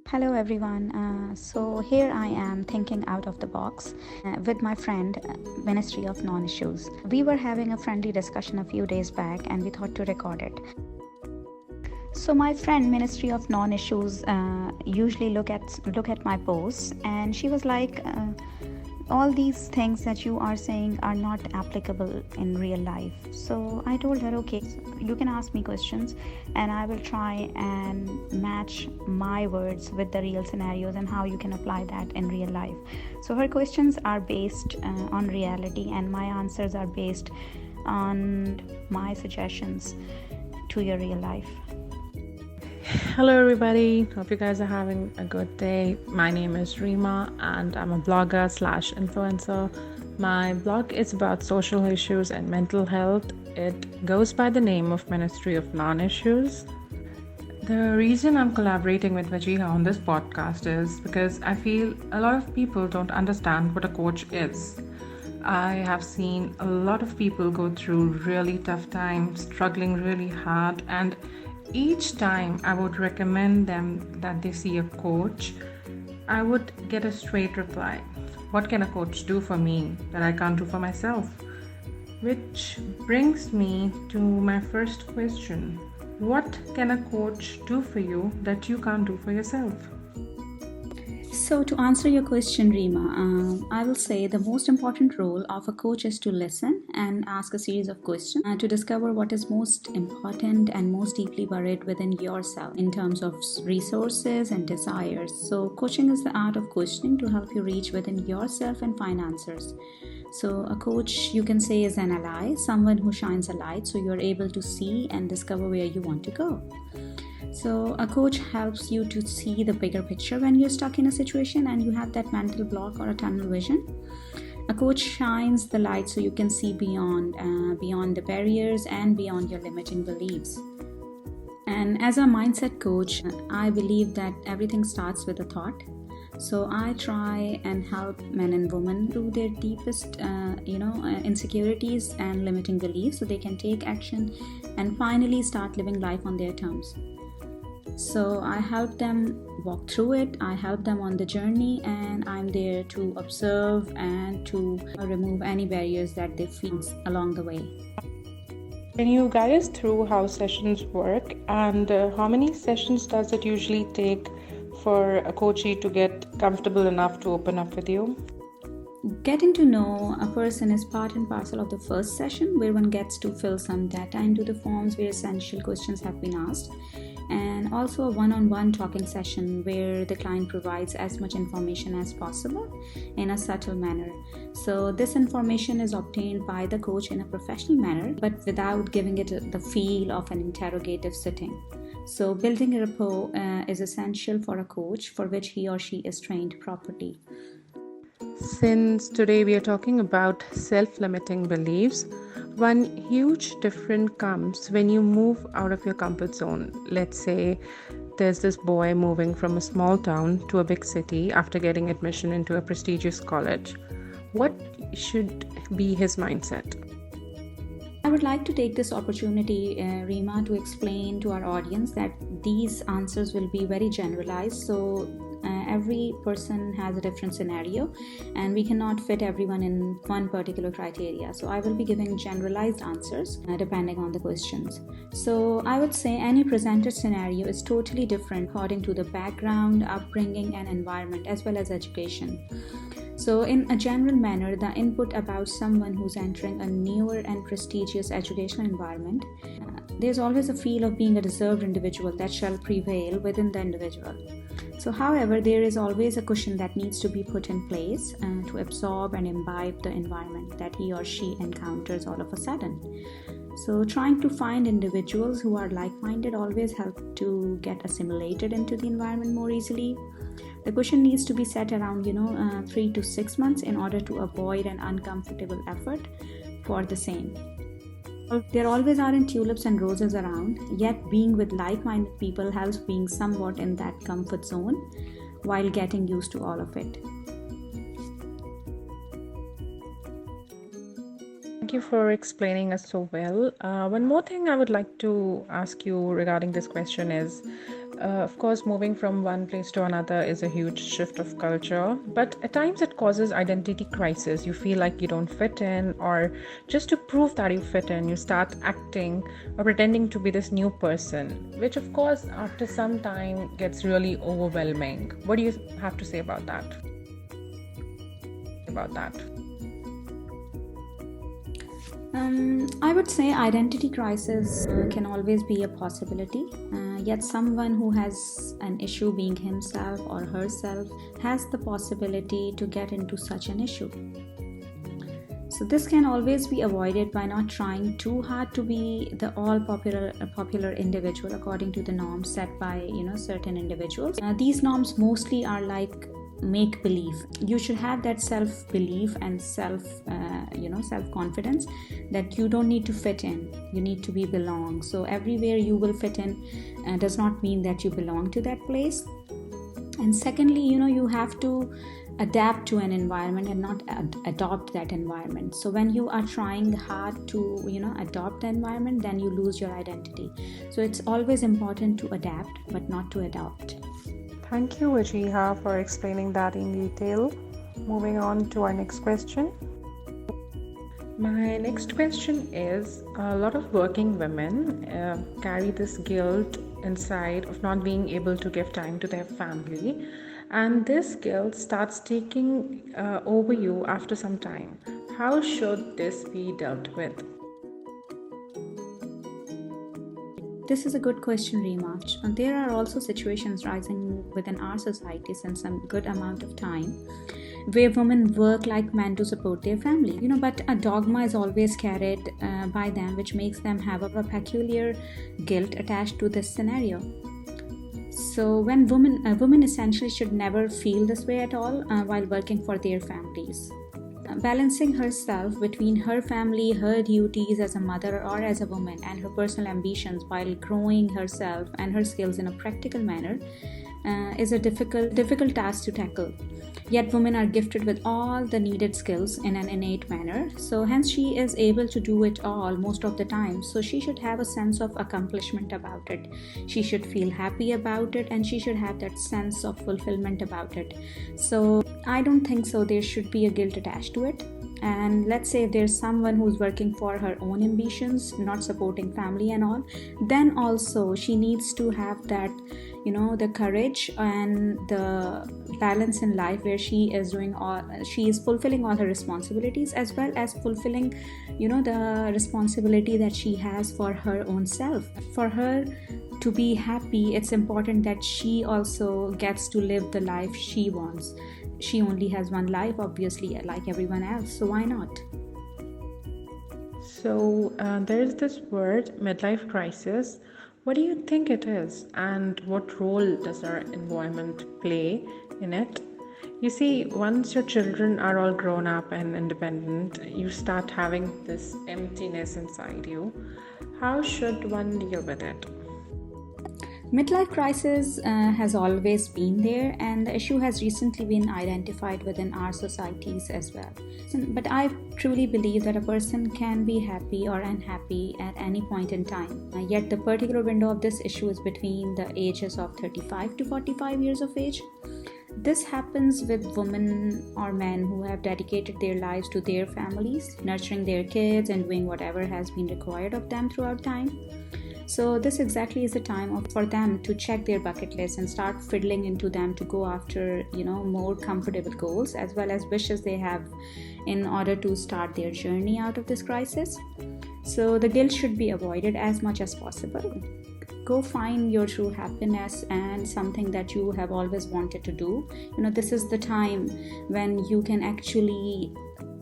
Hello everyone. So here I am thinking out of the box with my friend, Ministry of Non Issues. We were having a friendly discussion a few days back and we thought to record it. So my friend, Ministry of Non Issues, usually look at my posts, and she was like, all these things that you are saying are not applicable in real life. So I told her, okay, you can ask me questions and I will try and match my words with the real scenarios and how you can apply that in real life. So her questions are based on reality, and my answers are based on my suggestions to your real life. Hello, everybody. Hope you guys are having a good day. My name is Rima, and I'm a blogger/influencer. My blog is about social issues and mental health. It goes by the name of Ministry of Non-Issues. The reason I'm collaborating with Vajiha on this podcast is because I feel a lot of people don't understand what a coach is. I have seen a lot of people go through really tough times, struggling really hard, and each time I would recommend them that they see a coach, I would get a straight reply. What can a coach do for me that I can't do for myself? Which brings me to my first question. What can a coach do for you that you can't do for yourself? So, to answer your question, Rima, I will say the most important role of a coach is to listen and ask a series of questions to discover what is most important and most deeply buried within yourself in terms of resources and desires. So, coaching is the art of questioning to help you reach within yourself and find answers. So, a coach, you can say, is an ally, someone who shines a light so you're able to see and discover where you want to go. So, a coach helps you to see the bigger picture when you're stuck in a situation and you have that mental block or a tunnel vision. A coach shines the light so you can see beyond the barriers and beyond your limiting beliefs. And as a mindset coach, I believe that everything starts with a thought. So I try and help men and women through their deepest, insecurities and limiting beliefs, so they can take action and finally start living life on their terms. So I help them walk through it, I help them on the journey, and I'm there to observe and to remove any barriers that they feel along the way. Can you guide us through how sessions work and how many sessions does it usually take for a coachee to get comfortable enough to open up with you? Getting to know a person is part and parcel of the first session, where one gets to fill some data into the forms where essential questions have been asked, and also a one-on-one talking session where the client provides as much information as possible in a subtle manner. So this information is obtained by the coach in a professional manner, but without giving it the feel of an interrogative sitting. So building a rapport is essential for a coach, for which he or she is trained properly. Since today we are talking about self-limiting beliefs, one huge difference comes when you move out of your comfort zone. Let's say there's this boy moving from a small town to a big city after getting admission into a prestigious college. What should be his mindset? I would like to take this opportunity, Rima, to explain to our audience that these answers will be very generalized. So every person has a different scenario and we cannot fit everyone in one particular criteria. So I will be giving generalized answers depending on the questions. So I would say any presented scenario is totally different according to the background, upbringing, and environment, as well as education. So, in a general manner, the input about someone who's entering a newer and prestigious educational environment, there's always a feel of being a deserved individual that shall prevail within the individual. So, however, there is always a cushion that needs to be put in place to absorb and imbibe the environment that he or she encounters all of a sudden. So, trying to find individuals who are like-minded always help to get assimilated into the environment more easily. The cushion needs to be set around 3 to 6 months in order to avoid an uncomfortable effort for the same. There always aren't tulips and roses around, yet being with like-minded people helps being somewhat in that comfort zone while getting used to all of it. Thank you for explaining us so well. One more thing I would like to ask you regarding this question is, Of course, moving from one place to another is a huge shift of culture, but at times it causes identity crisis. You feel like you don't fit in, or just to prove that you fit in, you start acting or pretending to be this new person, which, of course, after some time gets really overwhelming. What do you have to say about that? I would say identity crisis can always be a possibility. Yet, someone who has an issue being himself or herself has the possibility to get into such an issue. So this can always be avoided by not trying too hard to be the all popular individual according to the norms set by certain individuals. These norms mostly are like make believe. You should have that self belief and self confidence that you don't need to fit in, you need to be belong. So everywhere you will fit in does not mean that you belong to that place. And secondly, you have to adapt to an environment and not adopt that environment. So when you are trying hard to adopt the environment, then you lose your identity. So it's always important to adapt but not to adopt. Thank you, Wajiha, for explaining that in detail. Moving on to our next question. My next question is, a lot of working women carry this guilt inside of not being able to give time to their family, and this guilt starts taking over you after some time. How should this be dealt with? This is a good question, Rima. There are also situations rising within our society since some good amount of time where women work like men to support their family. But a dogma is always carried by them, which makes them have a peculiar guilt attached to this scenario. So when women essentially should never feel this way at all while working for their families. Balancing herself between her family, her duties as a mother or as a woman, and her personal ambitions while growing herself and her skills in a practical manner is a difficult task to tackle. Yet women are gifted with all the needed skills in an innate manner, so hence she is able to do it all most of the time. So she should have a sense of accomplishment about it. She should feel happy about it, and she should have that sense of fulfillment about it. So I don't think so there should be a guilt attached to it. And let's say if there's someone who's working for her own ambitions, not supporting family and all, then also she needs to have that the courage and the balance in life where she is fulfilling all her responsibilities, as well as fulfilling the responsibility that she has for her own self. For her to be happy, it's important that she also gets to live the life she wants. She only has one life, obviously, like everyone else, so why not? So there's this word, midlife crisis. What do you think it is, and what role does our environment play in it? You see, once your children are all grown up and independent, you start having this emptiness inside you. How should one deal with it? Midlife crisis has always been there, and the issue has recently been identified within our societies as well. But I truly believe that a person can be happy or unhappy at any point in time. Yet the particular window of this issue is between the ages of 35 to 45 years of age. This happens with women or men who have dedicated their lives to their families, nurturing their kids and doing whatever has been required of them throughout time. So this exactly is the time for them to check their bucket list and start fiddling into them to go after more comfortable goals as well as wishes they have in order to start their journey out of this crisis. So the guilt should be avoided as much as possible. Go find your true happiness and something that you have always wanted to do. This is the time when you can actually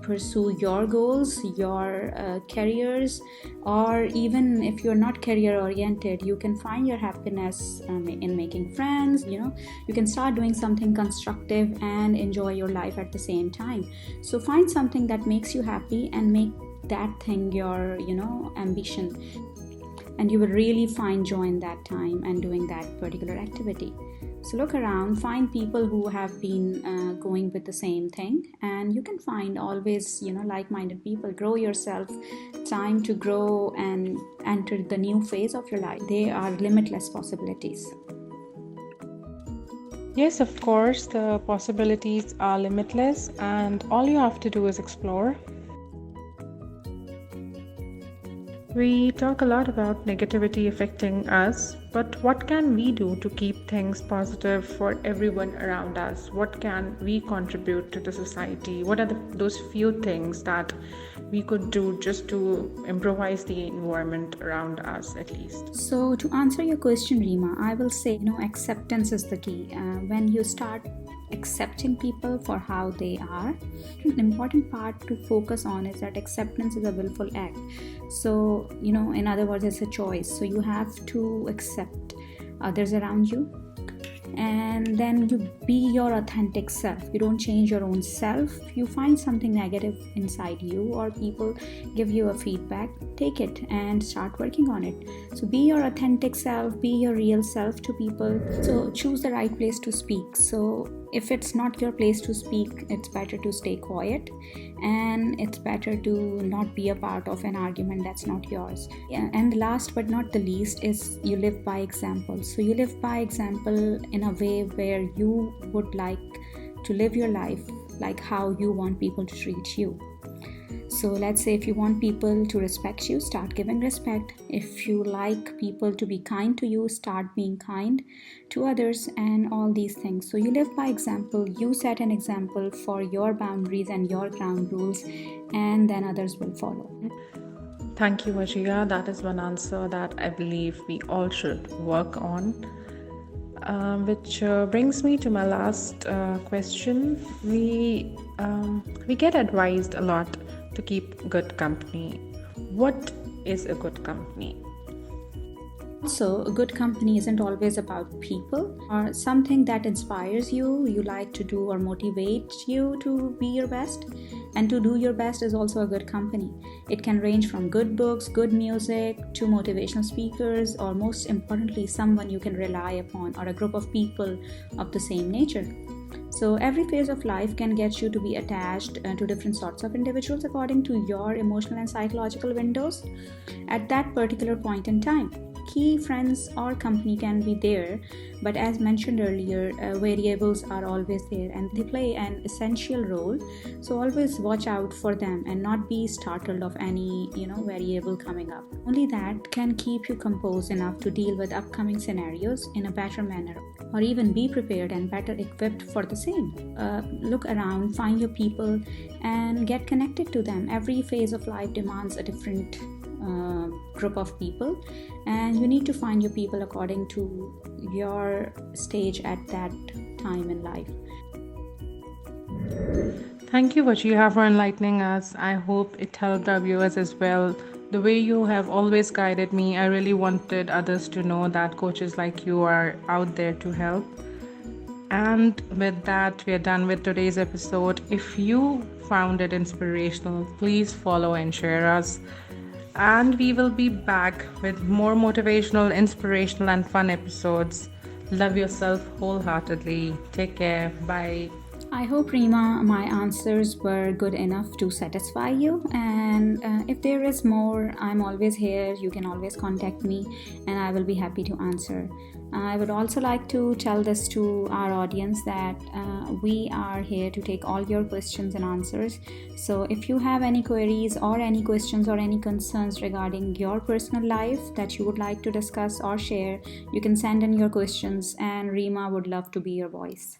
pursue your goals, your careers, or even if you're not career oriented, you can find your happiness in making friends. You can start doing something constructive and enjoy your life at the same time. So find something that makes you happy and make that thing your ambition, and you will really find joy in that time and doing that particular activity. So look around, find people who have been going with the same thing, and you can find always like-minded people. Grow yourself. Time to grow and enter the new phase of your life. There are limitless possibilities. Yes, of course, the possibilities are limitless, and all you have to do is explore. We talk a lot about negativity affecting us, but what can we do to keep things positive for everyone around us? What can we contribute to the society? What are those few things that we could do just to improvise the environment around us, at least? So, to answer your question, Rima, I will say, acceptance is the key. When you start accepting people for how they are, an important part to focus on is that acceptance is a willful act. So, in other words, it's a choice. So, you have to accept others around you, and then you be your authentic self. You don't change your own self. You find something negative inside you, or people give you a feedback, take it and start working on it. So be your authentic self, be your real self to people. So choose the right place to speak. So if it's not your place to speak, it's better to stay quiet, and it's better to not be a part of an argument that's not yours. And last but not the least is you live by example. So you live by example in a way where you would like to live your life like how you want people to treat you. So let's say if you want people to respect you, start giving respect. If you like people to be kind to you, start being kind to others, and all these things. So you live by example, you set an example for your boundaries and your ground rules, and then others will follow. Thank you, Vajia. That is one answer that I believe we all should work on. Which brings me to my last question. We get advised a lot to keep good company. What is a good company? So, a good company isn't always about people or something that inspires you, you like to do, or motivates you to be your best. And to do your best is also a good company. It can range from good books, good music, to motivational speakers, or most importantly, someone you can rely upon, or a group of people of the same nature. So every phase of life can get you to be attached to different sorts of individuals according to your emotional and psychological windows at that particular point in time. Key friends or company can be there, but as mentioned earlier, variables are always there and they play an essential role. So always watch out for them and not be startled of any variable coming up. Only that can keep you composed enough to deal with upcoming scenarios in a better manner, or even be prepared and better equipped for the same. Look around, find your people, and get connected to them. Every phase of life demands a different group of people, and you need to find your people according to your stage at that time in life. Thank you, Vajia, for enlightening us. I hope it helped our viewers as well. The way you have always guided me, I really wanted others to know that coaches like you are out there to help. And with that, we are done with today's episode. If you found it inspirational, please follow and share us. And we will be back with more motivational, inspirational, and fun episodes. Love yourself wholeheartedly. Take care. Bye. I hope, Rima, my answers were good enough to satisfy you. And if there is more, I'm always here. You can always contact me, and I will be happy to answer. I would also like to tell this to our audience that we are here to take all your questions and answers. So if you have any queries or any questions or any concerns regarding your personal life that you would like to discuss or share, you can send in your questions, and Rima would love to be your voice.